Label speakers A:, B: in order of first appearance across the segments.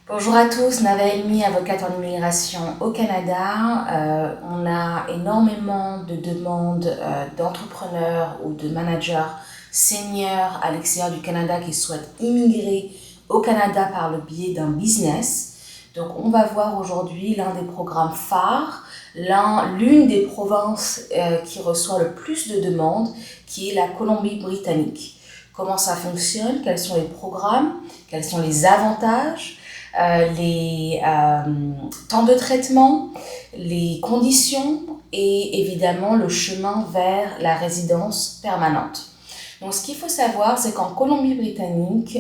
A: Bonjour à tous, Nava Elmi, avocate en immigration au Canada. On a énormément de demandes d'entrepreneurs ou de managers seniors à l'extérieur du Canada qui souhaitent immigrer au Canada par le biais d'un business. Donc on va voir aujourd'hui l'un des programmes phares, l'une des provinces qui reçoit le plus de demandes, qui est la Colombie-Britannique. Comment ça fonctionne, quels sont les programmes, quels sont les avantages, les temps de traitement, les conditions et évidemment le chemin vers la résidence permanente. Donc ce qu'il faut savoir, c'est qu'en Colombie-Britannique,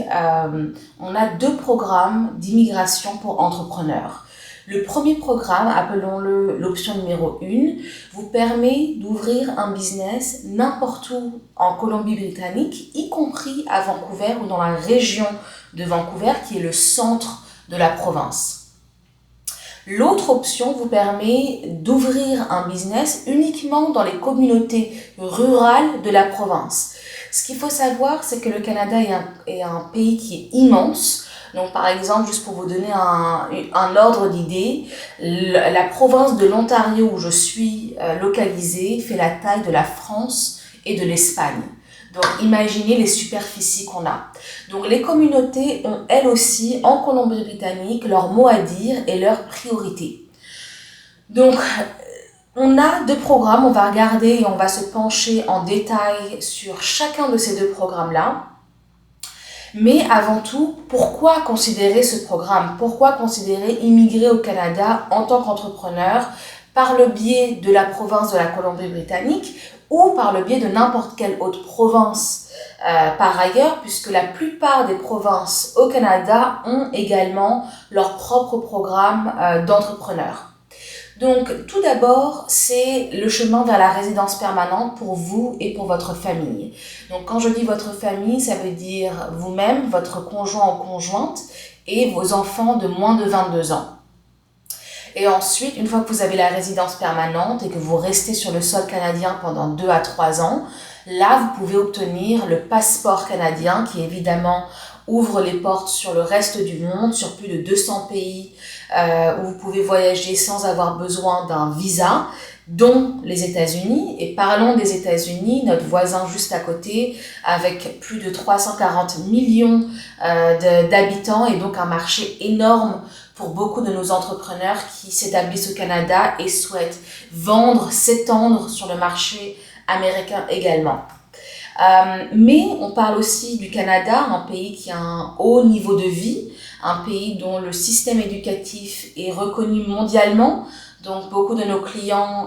A: on a deux programmes d'immigration pour entrepreneurs. Le premier programme, appelons-le l'option numéro 1, vous permet d'ouvrir un business n'importe où en Colombie-Britannique, y compris à Vancouver ou dans la région de Vancouver, qui est le centre de la province. L'autre option vous permet d'ouvrir un business uniquement dans les communautés rurales de la province. Ce qu'il faut savoir, c'est que le Canada est un pays qui est immense. Donc, par exemple, juste pour vous donner un ordre d'idée, la province de l'Ontario où je suis localisée fait la taille de la France et de l'Espagne. Donc, imaginez les superficies qu'on a. Donc, les communautés ont, elles aussi, en Colombie-Britannique, leur mot à dire et leurs priorités. Donc, on a deux programmes, on va regarder et on va se pencher en détail sur chacun de ces deux programmes-là. Mais avant tout, pourquoi considérer ce programme? Pourquoi considérer immigrer au Canada en tant qu'entrepreneur par le biais de la province de la Colombie-Britannique ou par le biais de n'importe quelle autre province par ailleurs, puisque la plupart des provinces au Canada ont également leur propre programme d'entrepreneurs. Donc, tout d'abord, c'est le chemin vers la résidence permanente pour vous et pour votre famille. Donc, quand je dis votre famille, ça veut dire vous-même, votre conjoint ou conjointe et vos enfants de moins de 22 ans. Et ensuite, une fois que vous avez la résidence permanente et que vous restez sur le sol canadien pendant 2 à 3 ans, là, vous pouvez obtenir le passeport canadien qui, évidemment, ouvre les portes sur le reste du monde, sur plus de 200 pays où vous pouvez voyager sans avoir besoin d'un visa, dont les États-Unis. Et parlons des États-Unis, notre voisin juste à côté, avec plus de 340 millions d'habitants et donc un marché énorme pour beaucoup de nos entrepreneurs qui s'établissent au Canada et souhaitent vendre, s'étendre sur le marché américain également. Mais on parle aussi du Canada, un pays qui a un haut niveau de vie, un pays dont le système éducatif est reconnu mondialement. Donc beaucoup de nos clients,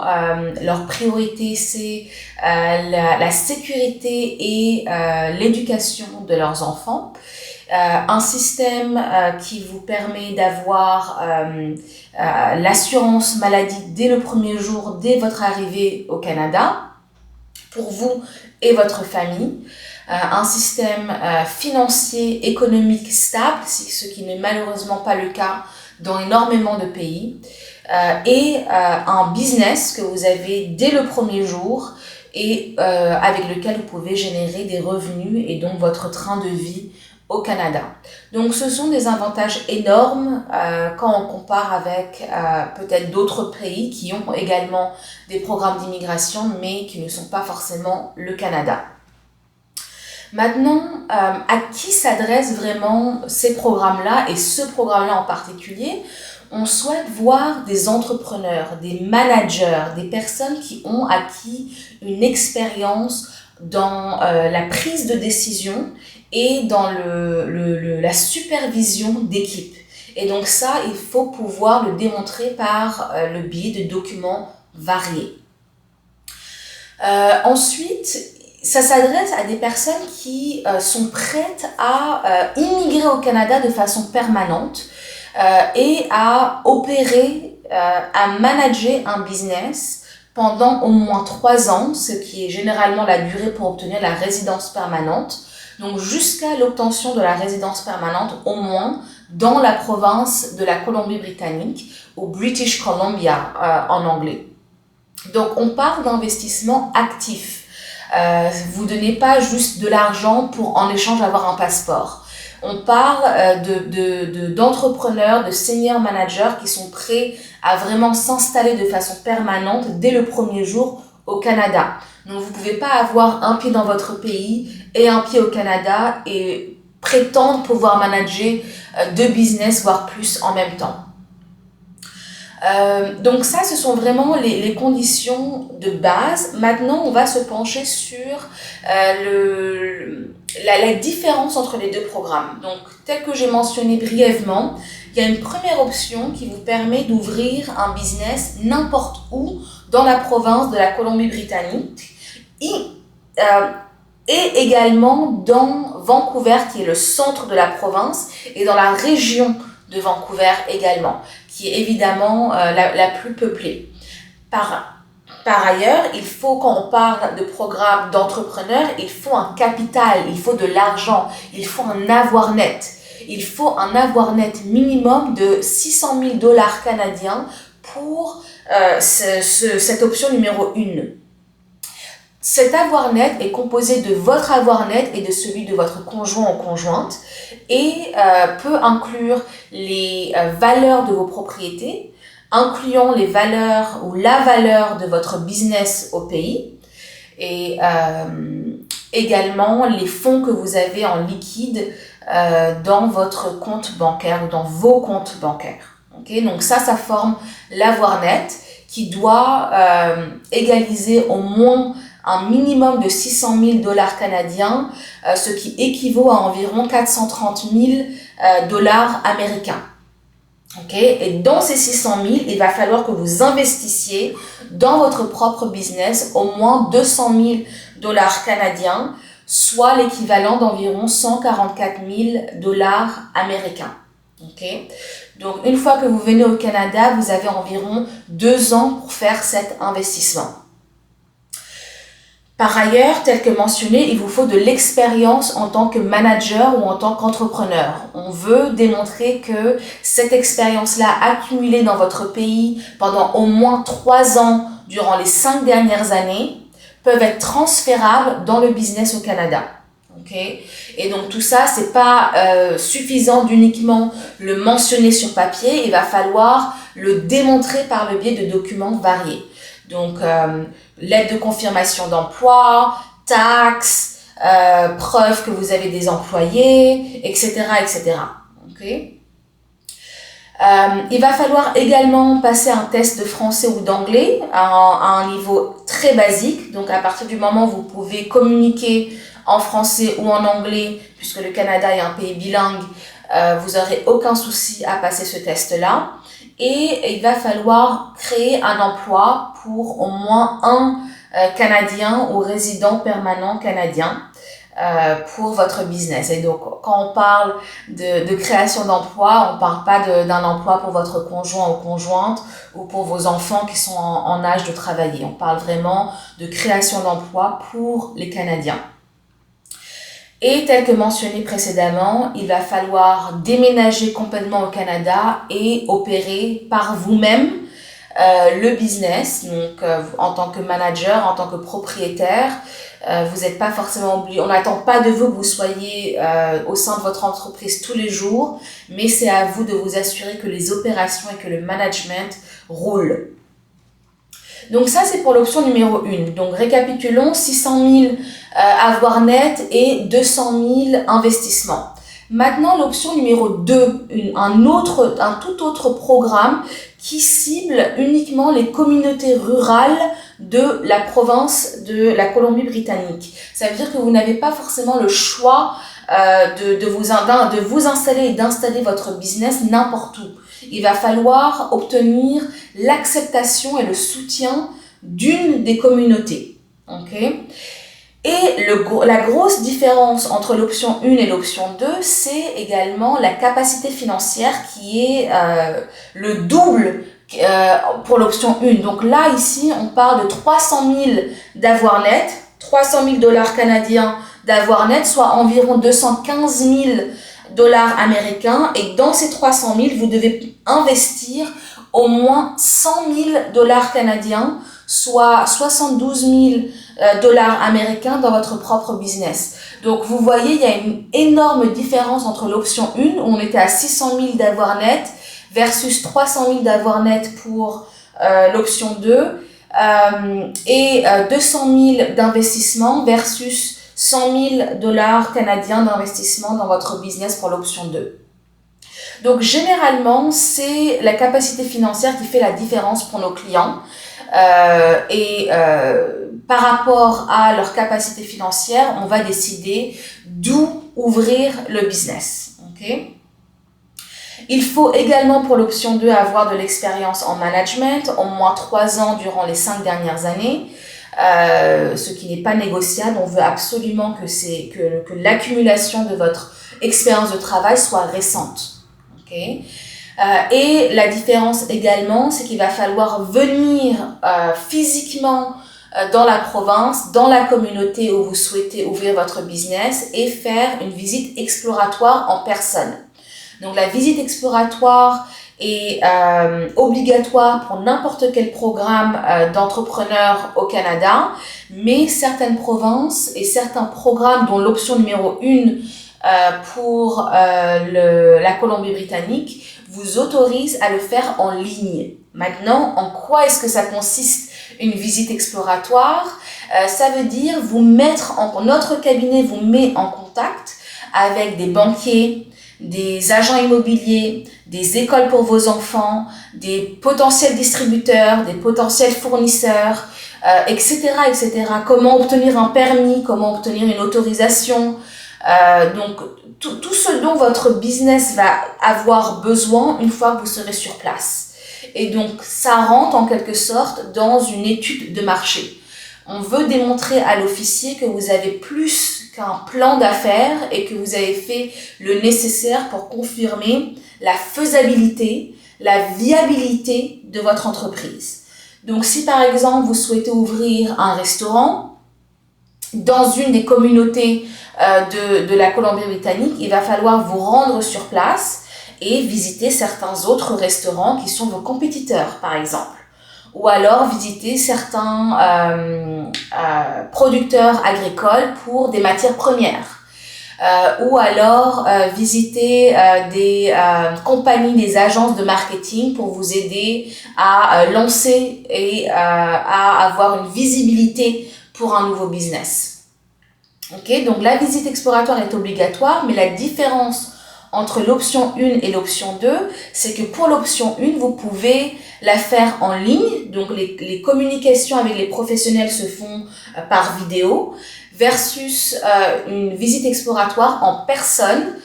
A: leur priorité c'est la sécurité et l'éducation de leurs enfants. Un système qui vous permet d'avoir l'assurance maladie dès le premier jour, dès votre arrivée au Canada, pour vous et votre famille, un système financier, économique stable, ce qui n'est malheureusement pas le cas dans énormément de pays, et un business que vous avez dès le premier jour et avec lequel vous pouvez générer des revenus et donc votre train de vie au Canada. Donc ce sont des avantages énormes quand on compare avec peut-être d'autres pays qui ont également des programmes d'immigration mais qui ne sont pas forcément le Canada. Maintenant, à qui s'adressent vraiment ces programmes-là et ce programme-là en particulier? On souhaite voir des entrepreneurs, des managers, des personnes qui ont acquis une expérience dans la prise de décision et dans la supervision d'équipe. Et donc ça, il faut pouvoir le démontrer par le biais de documents variés. Ensuite, ça s'adresse à des personnes qui sont prêtes à immigrer au Canada de façon permanente et à opérer, à manager un business pendant au moins 3 ans, ce qui est généralement la durée pour obtenir la résidence permanente. Donc jusqu'à l'obtention de la résidence permanente, au moins dans la province de la Colombie-Britannique, ou British Columbia en anglais. Donc on parle d'investissement actif. Vous ne donnez pas juste de l'argent pour en échange avoir un passeport. On parle d'entrepreneurs, de senior managers qui sont prêts à vraiment s'installer de façon permanente dès le premier jour au Canada. Donc vous ne pouvez pas avoir un pied dans votre pays et un pied au Canada et prétendre pouvoir manager deux business, voire plus en même temps. Donc ça, ce sont vraiment les conditions de base. Maintenant, on va se pencher sur la différence entre les deux programmes. Donc, tel que j'ai mentionné brièvement, il y a une première option qui vous permet d'ouvrir un business n'importe où dans la province de la Colombie-Britannique et également dans Vancouver, qui est le centre de la province, et dans la région de Vancouver également, qui est évidemment la plus peuplée. Par ailleurs, il faut, quand on parle de programme d'entrepreneur, il faut un capital, il faut de l'argent, il faut un avoir net. Il faut un avoir net minimum de 600 000 $ canadiens pour cette option numéro 1. Cet avoir net est composé de votre avoir net et de celui de votre conjoint ou conjointe et peut inclure les valeurs de vos propriétés, incluant les valeurs ou la valeur de votre business au pays et également les fonds que vous avez en liquide dans votre compte bancaire ou dans vos comptes bancaires. Okay? Donc ça forme l'avoir net qui doit égaliser au moins un minimum de 600 000 $ canadiens, ce qui équivaut à environ 430 000 $ américains. Okay? Et dans ces 600 000, il va falloir que vous investissiez dans votre propre business au moins 200 000 $ canadiens, soit l'équivalent d'environ 144 000 $ américains. Okay? Donc, une fois que vous venez au Canada, vous avez environ 2 ans pour faire cet investissement. Par ailleurs, tel que mentionné, il vous faut de l'expérience en tant que manager ou en tant qu'entrepreneur. On veut démontrer que cette expérience-là accumulée dans votre pays pendant au moins 3 ans durant les 5 dernières années peuvent être transférables dans le business au Canada. Okay? Et donc tout ça, c'est pas suffisant d'uniquement le mentionner sur papier, il va falloir le démontrer par le biais de documents variés. Donc, lettre de confirmation d'emploi, taxes, preuve que vous avez des employés, etc., etc. Okay? Il va falloir également passer un test de français ou d'anglais à un niveau très basique. Donc, à partir du moment où vous pouvez communiquer en français ou en anglais, puisque le Canada est un pays bilingue, vous n'aurez aucun souci à passer ce test-là. Et il va falloir créer un emploi pour au moins un Canadien ou résident permanent canadien pour votre business. Et donc, quand on parle de création d'emploi, on ne parle pas d'un emploi pour votre conjoint ou conjointe ou pour vos enfants qui sont en âge de travailler. On parle vraiment de création d'emploi pour les Canadiens. Et tel que mentionné précédemment, il va falloir déménager complètement au Canada et opérer par vous-même le business. Donc, en tant que manager, en tant que propriétaire, vous n'êtes pas forcément obligé, on n'attend pas de vous que vous soyez au sein de votre entreprise tous les jours, mais c'est à vous de vous assurer que les opérations et que le management roulent. Donc ça, c'est pour l'option numéro 1. Donc récapitulons, 600 000 avoir net et 200 000 investissements. Maintenant, l'option numéro 2, un tout autre programme qui cible uniquement les communautés rurales de la province de la Colombie-Britannique. Ça veut dire que vous n'avez pas forcément le choix de vous installer et d'installer votre business n'importe où. Il va falloir obtenir l'acceptation et le soutien d'une des communautés. Okay? Et la grosse différence entre l'option 1 et l'option 2, c'est également la capacité financière qui est le double pour l'option 1. Donc là, ici, on parle de 300 000 d'avoir net, 300 000 $ canadiens d'avoir net, soit environ 215 000 $ américains. Et dans ces 300 000, vous devez investir au moins 100 000 $ canadiens, soit 72 000 dollars américains dans votre propre business. Donc, vous voyez, il y a une énorme différence entre l'option 1, où on était à 600 000 d'avoir net, versus 300 000 d'avoir net pour l'option 2, et 200 000 d'investissement versus 100 000 dollars canadiens d'investissement dans votre business pour l'option 2. Donc, généralement, c'est la capacité financière qui fait la différence pour nos clients. Par rapport à leur capacité financière, on va décider d'où ouvrir le business. Okay? Il faut également pour l'option 2 avoir de l'expérience en management, au moins 3 ans durant les 5 dernières années, ce qui n'est pas négociable. On veut absolument que l'accumulation de votre expérience de travail soit récente. Okay? Et la différence également, c'est qu'il va falloir venir physiquement dans la province, dans la communauté où vous souhaitez ouvrir votre business et faire une visite exploratoire en personne. Donc la visite exploratoire est obligatoire pour n'importe quel programme d'entrepreneur au Canada, mais certaines provinces et certains programmes, dont l'option numéro 1 pour la Colombie-Britannique, vous autorise à le faire en ligne. Maintenant, en quoi est-ce que ça consiste une visite exploratoire? Ça veut dire notre cabinet vous met en contact avec des banquiers, des agents immobiliers, des écoles pour vos enfants, des potentiels distributeurs, des potentiels fournisseurs, etc., etc. Comment obtenir un permis, comment obtenir une autorisation. Donc, tout ce dont votre business va avoir besoin une fois que vous serez sur place. Et donc, ça rentre en quelque sorte dans une étude de marché. On veut démontrer à l'officier que vous avez plus qu'un plan d'affaires et que vous avez fait le nécessaire pour confirmer la faisabilité, la viabilité de votre entreprise. Donc, si par exemple, vous souhaitez ouvrir un restaurant dans une des communautés de la Colombie-Britannique, il va falloir vous rendre sur place et visiter certains autres restaurants qui sont vos compétiteurs, par exemple. Ou alors visiter certains producteurs agricoles pour des matières premières. Ou alors visiter des compagnies, des agences de marketing pour vous aider à lancer et à avoir une visibilité pour un nouveau business. Okay, donc la visite exploratoire est obligatoire, mais la différence entre l'option 1 et l'option 2, c'est que pour l'option 1, vous pouvez la faire en ligne, donc les communications avec les professionnels se font par vidéo, versus une visite exploratoire en personne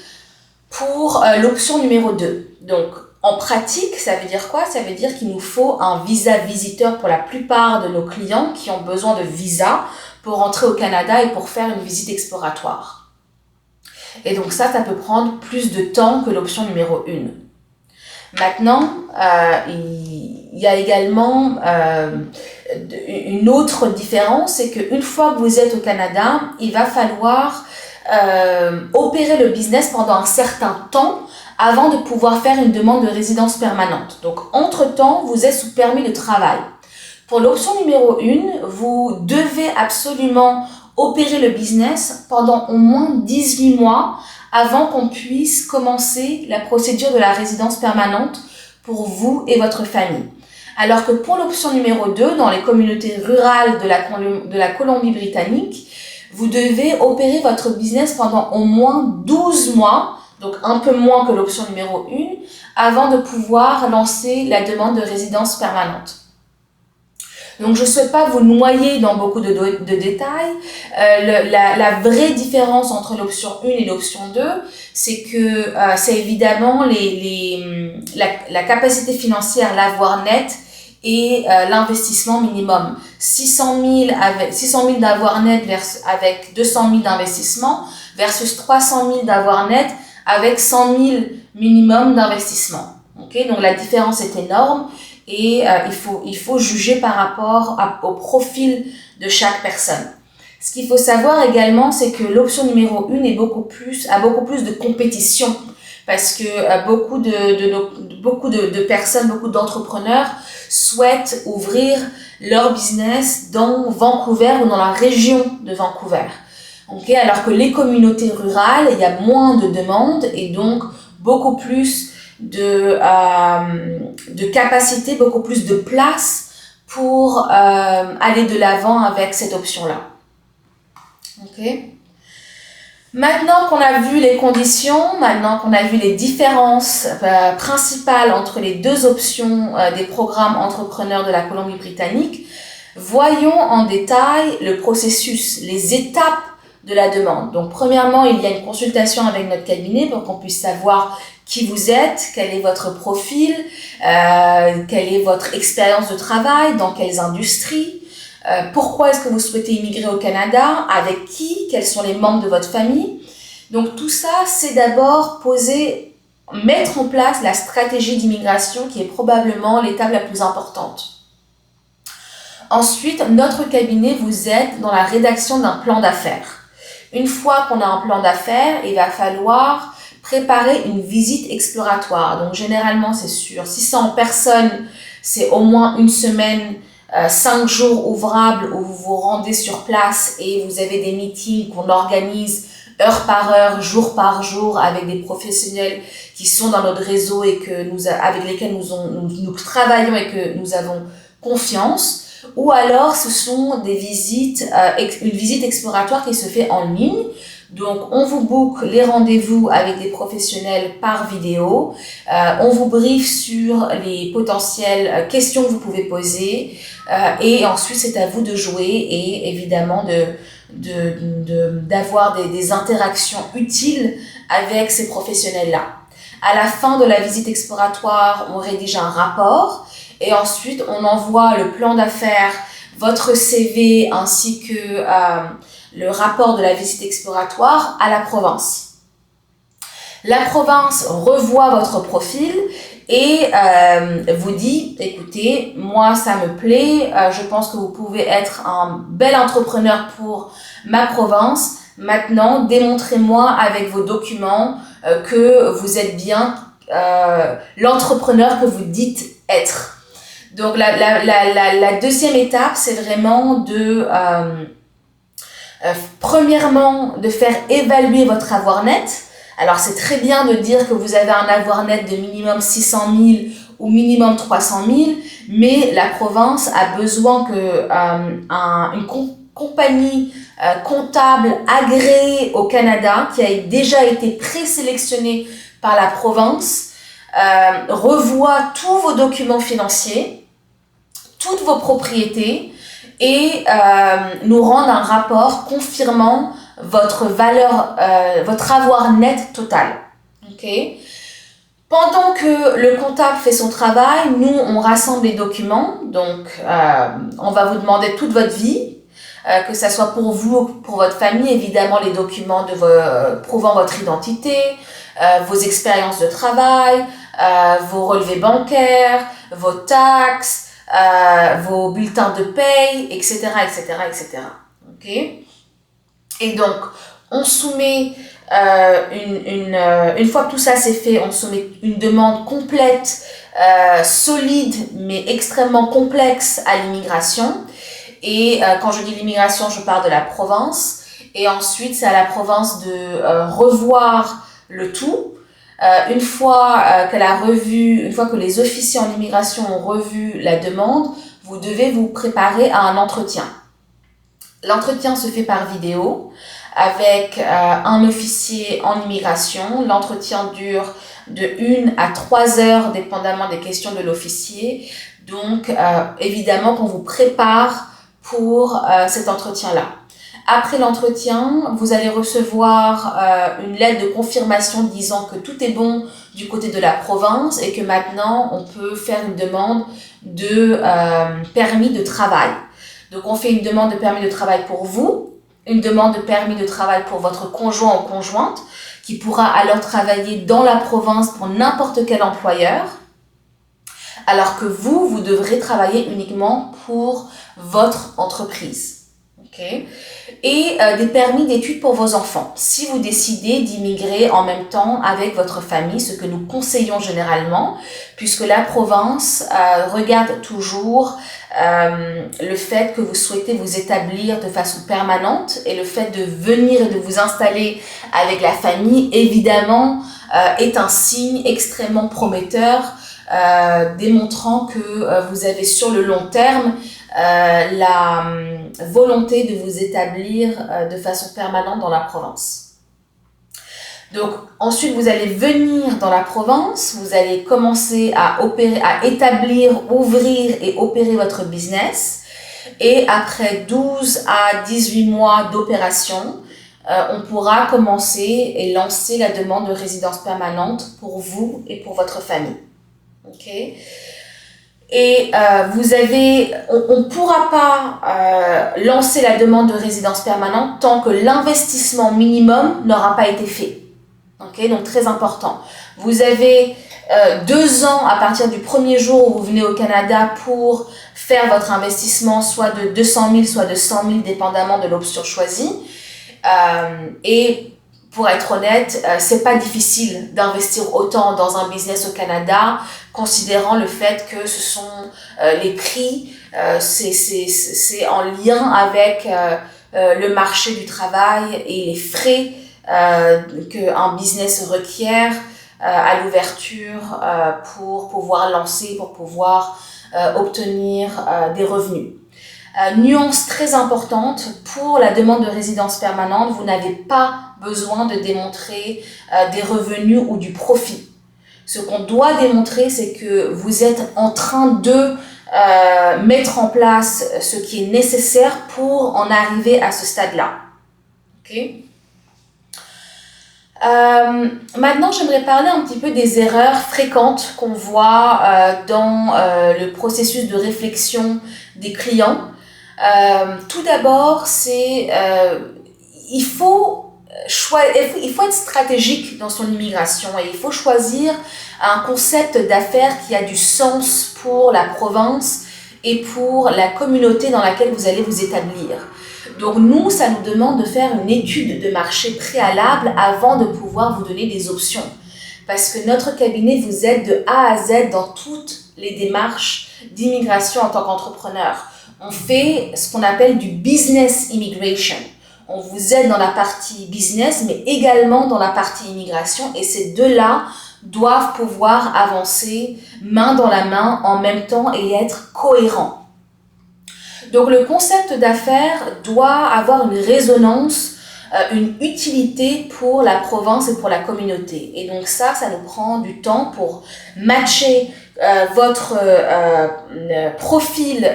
A: pour l'option numéro 2. Donc, en pratique, ça veut dire quoi? Ça veut dire qu'il nous faut un visa visiteur pour la plupart de nos clients qui ont besoin de visa pour rentrer au Canada et pour faire une visite exploratoire. Et donc ça peut prendre plus de temps que l'option numéro 1. Maintenant, il y a également une autre différence, c'est qu'une fois que vous êtes au Canada, il va falloir opérer le business pendant un certain temps avant de pouvoir faire une demande de résidence permanente. Donc, entre-temps, vous êtes sous permis de travail. Pour l'option numéro 1, vous devez absolument opérer le business pendant au moins 18 mois avant qu'on puisse commencer la procédure de la résidence permanente pour vous et votre famille. Alors que pour l'option numéro 2, dans les communautés rurales de la Colombie-Britannique, vous devez opérer votre business pendant au moins 12 mois, donc un peu moins que l'option numéro 1, avant de pouvoir lancer la demande de résidence permanente. Donc, je ne souhaite pas vous noyer dans beaucoup de détails. La vraie différence entre l'option 1 et l'option 2, c'est que c'est évidemment la capacité financière, l'avoir net et l'investissement minimum. 600 000 d'avoir net avec 200 000 d'investissement versus 300 000 d'avoir net avec 100 000 minimum d'investissement. Okay? Donc, la différence est énorme. Et il faut juger par rapport au profil de chaque personne. Ce qu'il faut savoir également, c'est que l'option numéro 1 a beaucoup plus de compétition. parce que beaucoup de personnes, beaucoup d'entrepreneurs souhaitent ouvrir leur business dans Vancouver ou dans la région de Vancouver. Okay? Alors que les communautés rurales, il y a moins de demandes et donc beaucoup plus de capacité, beaucoup plus de place pour aller de l'avant avec cette option-là. Okay? Maintenant qu'on a vu les conditions, maintenant qu'on a vu les différences principales entre les deux options des programmes entrepreneurs de la Colombie-Britannique, voyons en détail le processus, les étapes de la demande. Donc, premièrement, il y a une consultation avec notre cabinet pour qu'on puisse savoir qui vous êtes, quel est votre profil, quelle est votre expérience de travail, dans quelles industries, pourquoi est-ce que vous souhaitez immigrer au Canada, avec qui, quels sont les membres de votre famille. Donc, tout ça, c'est d'abord mettre en place la stratégie d'immigration qui est probablement l'étape la plus importante. Ensuite, notre cabinet vous aide dans la rédaction d'un plan d'affaires. Une fois qu'on a un plan d'affaires, il va falloir préparer une visite exploratoire. Donc, généralement, c'est sur 600 personnes, c'est au moins une semaine, 5 jours ouvrables où vous vous rendez sur place et vous avez des meetings qu'on organise heure par heure, jour par jour avec des professionnels qui sont dans notre réseau et avec lesquels nous travaillons et que nous avons confiance. Ou alors, ce sont des visites, une visite exploratoire qui se fait en ligne. Donc, on vous book les rendez-vous avec des professionnels par vidéo. On vous briefe sur les potentielles questions que vous pouvez poser. Et ensuite, c'est à vous de jouer et évidemment d'avoir des interactions utiles avec ces professionnels-là. À la fin de la visite exploratoire, on rédige un rapport. Et ensuite, on envoie le plan d'affaires, votre CV ainsi que le rapport de la visite exploratoire à la province. La province revoit votre profil et vous dit, écoutez, moi ça me plaît, je pense que vous pouvez être un bel entrepreneur pour ma province. Maintenant, démontrez-moi avec vos documents que vous êtes bien l'entrepreneur que vous dites être. Donc, la deuxième étape, c'est vraiment premièrement, de faire évaluer votre avoir net. Alors, c'est très bien de dire que vous avez un avoir net de minimum 600 000 ou minimum 300 000, mais la province a besoin une compagnie comptable agréée au Canada, qui a déjà été présélectionnée par la province, revoit tous vos documents financiers, toutes vos propriétés et nous rendre un rapport confirmant votre valeur, votre avoir net total. Okay? Pendant que le comptable fait son travail, nous, on rassemble les documents. Donc, on va vous demander toute votre vie, que ça soit pour vous ou pour votre famille, évidemment les documents prouvant votre identité, vos expériences de travail, vos relevés bancaires, vos taxes, vos bulletins de paye, etc., etc., etc. Okay? Et donc, on soumet une fois que tout ça c'est fait, on soumet une demande complète, solide, mais extrêmement complexe à l'immigration. Et quand je dis l'immigration, je parle de la province. Et ensuite, c'est à la province de revoir le tout. Une fois que les officiers en immigration ont revu la demande, vous devez vous préparer à un entretien. L'entretien se fait par vidéo avec un officier en immigration. L'entretien dure de 1 à 3 heures, dépendamment des questions de l'officier. Donc, évidemment qu'on vous prépare pour cet entretien-là. Après l'entretien, vous allez recevoir une lettre de confirmation disant que tout est bon du côté de la province et que maintenant, on peut faire une demande de permis de travail. Donc, on fait une demande de permis de travail pour vous, une demande de permis de travail pour votre conjoint ou conjointe qui pourra alors travailler dans la province pour n'importe quel employeur, alors que vous devrez travailler uniquement pour votre entreprise. Okay. Et des permis d'études pour vos enfants. Si vous décidez d'immigrer en même temps avec votre famille, ce que nous conseillons généralement, puisque la province regarde toujours le fait que vous souhaitez vous établir de façon permanente et le fait de venir et de vous installer avec la famille, évidemment, est un signe extrêmement prometteur, démontrant que vous avez sur le long terme la volonté de vous établir de façon permanente dans la province. Donc ensuite vous allez venir dans la province, vous allez commencer à établir, ouvrir et opérer votre business, et après 12 à 18 mois d'opération, on pourra commencer et lancer la demande de résidence permanente pour vous et pour votre famille. Okay. Et on ne pourra pas lancer la demande de résidence permanente tant que l'investissement minimum n'aura pas été fait. Okay, donc très important. Vous avez 2 ans à partir du premier jour où vous venez au Canada pour faire votre investissement, soit de 200 000, soit de 100 000, dépendamment de l'option choisie. Et pour être honnête, c'est pas difficile d'investir autant dans un business au Canada, considérant le fait que ce sont les prix, c'est en lien avec le marché du travail et les frais qu'un business requiert à l'ouverture pour pouvoir lancer, pour pouvoir obtenir des revenus. Nuance très importante, pour la demande de résidence permanente, vous n'avez pas besoin de démontrer des revenus ou du profit. Ce qu'on doit démontrer, c'est que vous êtes en train de mettre en place ce qui est nécessaire pour en arriver à ce stade-là. Okay. Maintenant, j'aimerais parler un petit peu des erreurs fréquentes qu'on voit dans le processus de réflexion des clients. Tout d'abord, il faut être stratégique dans son immigration et il faut choisir un concept d'affaires qui a du sens pour la province et pour la communauté dans laquelle vous allez vous établir. Donc nous, ça nous demande de faire une étude de marché préalable avant de pouvoir vous donner des options. Parce que notre cabinet vous aide de A à Z dans toutes les démarches d'immigration en tant qu'entrepreneur. On fait ce qu'on appelle du business immigration. On vous aide dans la partie business, mais également dans la partie immigration. Et ces deux-là doivent pouvoir avancer main dans la main en même temps et être cohérents. Donc le concept d'affaires doit avoir une résonance, une utilité pour la province et pour la communauté. Et donc ça nous prend du temps pour matcher votre profil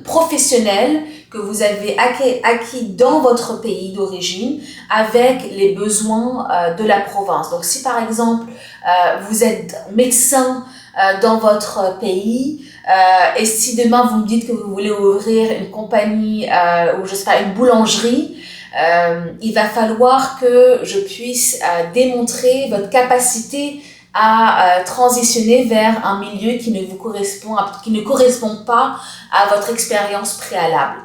A: professionnel que vous avez acquis dans votre pays d'origine avec les besoins de la province. Donc si par exemple vous êtes médecin dans votre pays et si demain vous me dites que vous voulez ouvrir une compagnie ou je sais pas, une boulangerie, il va falloir que je puisse démontrer votre capacité à transitionner vers un milieu qui ne correspond pas à votre expérience préalable.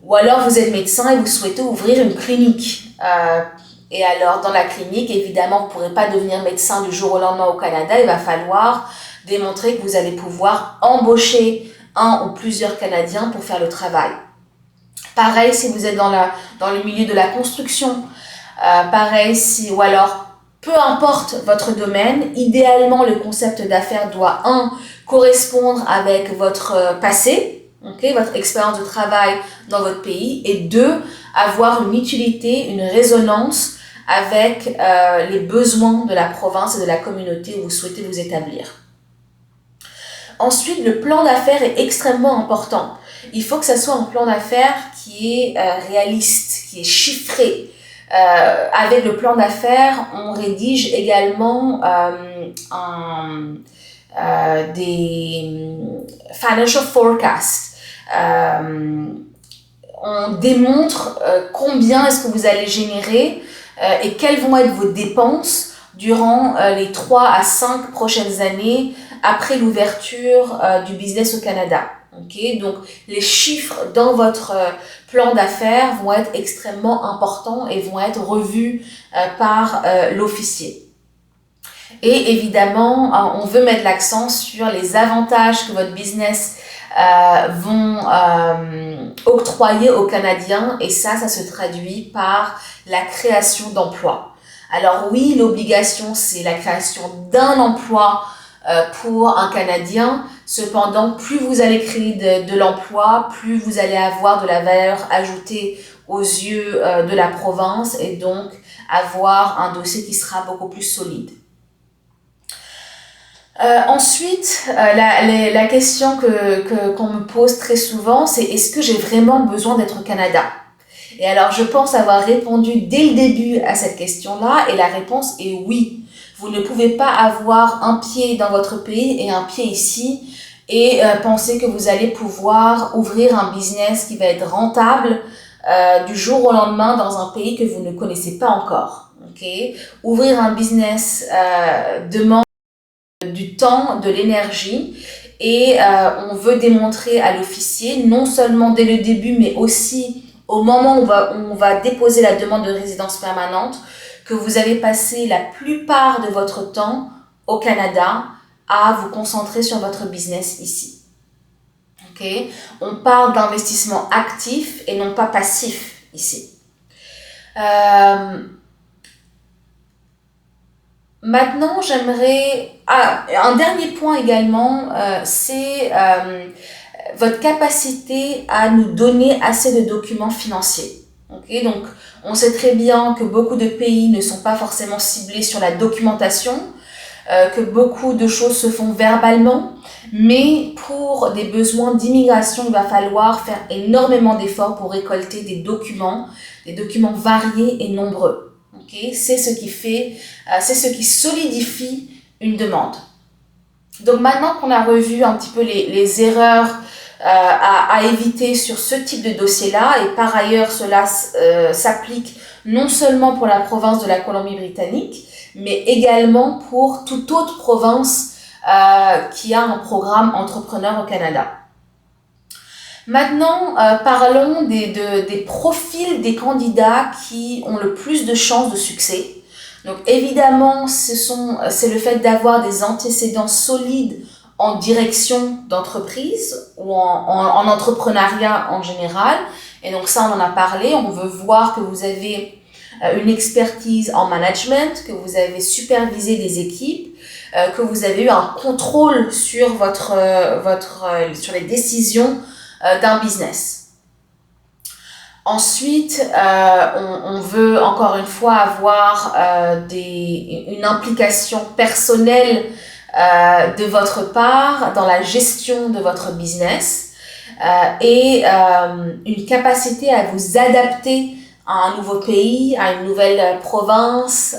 A: Ou alors vous êtes médecin et vous souhaitez ouvrir une clinique. Et alors dans la clinique, évidemment, vous ne pourrez pas devenir médecin du jour au lendemain au Canada. Il va falloir démontrer que vous allez pouvoir embaucher un ou plusieurs Canadiens pour faire le travail. Pareil si vous êtes dans le milieu de la construction. Pareil ou alors peu importe votre domaine, idéalement le concept d'affaires doit correspondre avec votre passé, votre expérience de travail dans votre pays, et 2, avoir une utilité, une résonance avec les besoins de la province et de la communauté où vous souhaitez vous établir. Ensuite, le plan d'affaires est extrêmement important. Il faut que ça soit un plan d'affaires qui est réaliste, qui est chiffré. Avec le plan d'affaires, on rédige également des financial forecasts. On démontre combien est-ce que vous allez générer et quelles vont être vos dépenses durant les 3 à 5 prochaines années après l'ouverture du business au Canada. Okay? Donc, les chiffres dans votre plan d'affaires vont être extrêmement importants et vont être revus par l'officier. Et évidemment, on veut mettre l'accent sur les avantages que votre business vont octroyer aux Canadiens, et ça se traduit par la création d'emplois. Alors oui, l'obligation, c'est la création d'un emploi pour un Canadien. Cependant, plus vous allez créer de l'emploi, plus vous allez avoir de la valeur ajoutée aux yeux de la province, et donc avoir un dossier qui sera beaucoup plus solide. Ensuite, la question qu'on me pose très souvent, c'est est-ce que j'ai vraiment besoin d'être au Canada? Et alors, je pense avoir répondu dès le début à cette question-là, et la réponse est oui. Vous ne pouvez pas avoir un pied dans votre pays et un pied ici et penser que vous allez pouvoir ouvrir un business qui va être rentable du jour au lendemain dans un pays que vous ne connaissez pas encore. Okay? Ouvrir un business demande du temps, de l'énergie, et on veut démontrer à l'officier, non seulement dès le début, mais aussi au moment où on va déposer la demande de résidence permanente, que vous avez passé la plupart de votre temps au Canada à vous concentrer sur votre business ici. Okay? On parle d'investissement actif et non pas passif ici. Maintenant, j'aimerais... un dernier point également, c'est votre capacité à nous donner assez de documents financiers. Okay? Donc, on sait très bien que beaucoup de pays ne sont pas forcément ciblés sur la documentation, que beaucoup de choses se font verbalement, mais pour des besoins d'immigration, il va falloir faire énormément d'efforts pour récolter des documents variés et nombreux. Okay? C'est ce qui solidifie une demande. Donc maintenant qu'on a revu un petit peu les erreurs à éviter sur ce type de dossier-là, et par ailleurs cela s'applique non seulement pour la province de la Colombie-Britannique, mais également pour toute autre province qui a un programme entrepreneur au Canada. Maintenant, parlons des profils des candidats qui ont le plus de chances de succès. Donc évidemment, c'est le fait d'avoir des antécédents solides en direction d'entreprise ou en entrepreneuriat en général. Et donc ça, on en a parlé. On veut voir que vous avez une expertise en management, que vous avez supervisé des équipes, que vous avez eu un contrôle sur sur les décisions d'un business. Ensuite, on veut encore une fois avoir une implication personnelle de votre part dans la gestion de votre business et une capacité à vous adapter à un nouveau pays, à une nouvelle province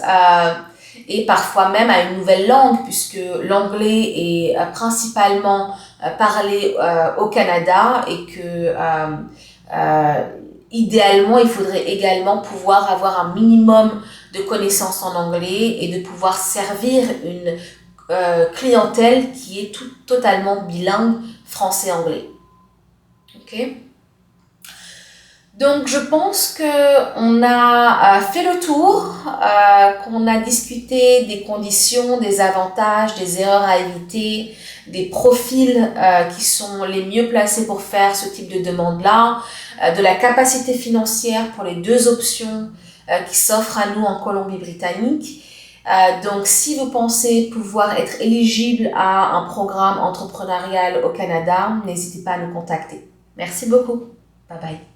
A: et parfois même à une nouvelle langue, puisque l'anglais est principalement parlé au Canada et que idéalement, il faudrait également pouvoir avoir un minimum de connaissances en anglais et de pouvoir servir une clientèle qui est totalement bilingue français-anglais. Okay? Donc, je pense qu'on a fait le tour, qu'on a discuté des conditions, des avantages, des erreurs à éviter, des profils qui sont les mieux placés pour faire ce type de demande-là, de la capacité financière pour les deux options qui s'offrent à nous en Colombie-Britannique. Donc, si vous pensez pouvoir être éligible à un programme entrepreneurial au Canada, n'hésitez pas à nous contacter. Merci beaucoup. Bye bye.